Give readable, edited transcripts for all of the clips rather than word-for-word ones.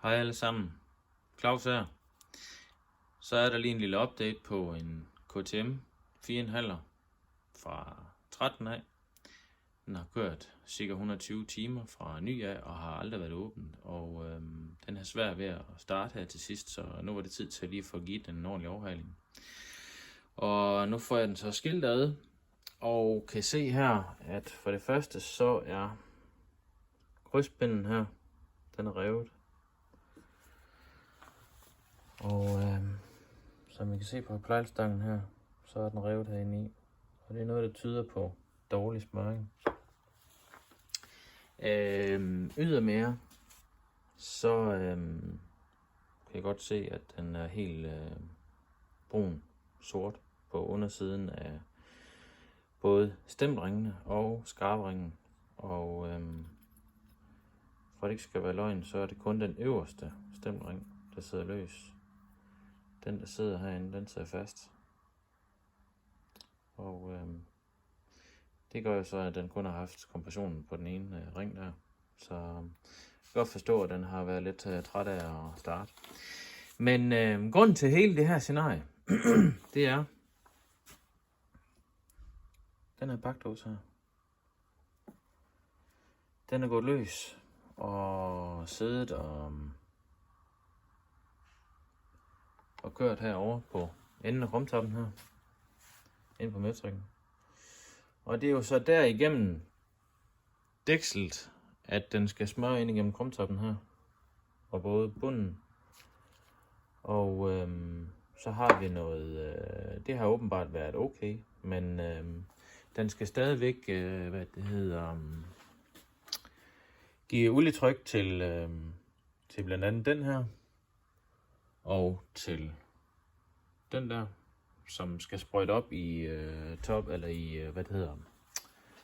Hej alle sammen, Claus her. Så er der lige en lille update på en KTM 4,5 fra 13 af. Den har kørt ca. 120 timer fra ny af og har aldrig været åbent. Og den er svær ved at starte her til sidst, så nu var det tid til lige at få givet den en ordentlig overhaling. Og nu får jeg den så skilt ad, og kan se her, at for det første så er krydspinden her, den er revet. Og som I kan se på plejlstangen her, så er den revet herinde i. Og det er noget, der tyder på dårlig smøring. Ydermere, så kan jeg godt se, at den er helt brun sort på undersiden af både stemringene og skarpringen. Og for at det ikke skal være løgn, så er det kun den øverste stemring, der sidder løs. Den, der sidder herinde, den sidder fast. Og det gør jo så, at den kun har haft kompressionen på den ene ring der. Så jeg kan godt forstå, at den har været lidt træt af at starte. Men grunden til hele det her scenarie, det er den her bakdåse her. Den er gået løs og siddet og kørt herovre på enden af krumtappen her, ind på møtrikken. Og det er jo så der igennem dækselt, at den skal smøre ind igennem krumtappen her, og både bunden, og så har vi noget, det har åbenbart været okay, men den skal stadigvæk, give olietryk til blandt andet den her, og til den der, som skal sprøjte op i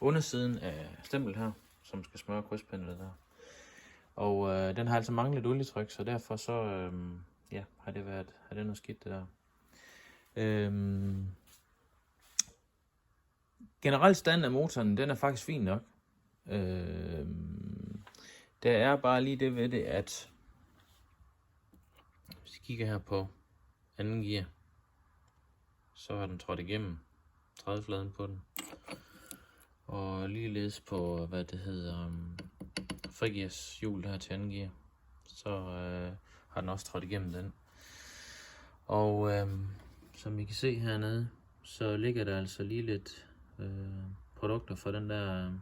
undersiden af stemplet her, som skal smøre krydspindlet der. Og den har altså manglet olietryk, så derfor så har det noget skidt det der. Generelt stand af motoren, den er faktisk fin nok. Der er bare lige det ved det, at hvis I kigger her på anden gear, så har den trådt igennem trædefladen på den. Og ligeledes på, frigears hjul her til anden gear, så har den også trådt igennem den. Og som I kan se hernede, så ligger der altså lige lidt produkter fra den der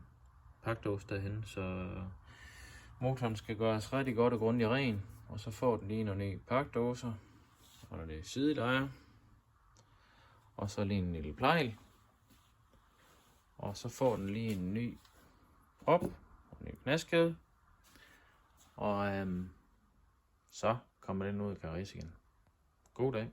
pakdåse derhen, så motoren skal gøres rigtig godt og grundigt ren, og så får den lige nogle nye pakdåser, og det er sidelejer, og så lige en lille plejl, og så får den lige en ny prop, og en ny knaskæde, og så kommer den ud i garage igen. God dag.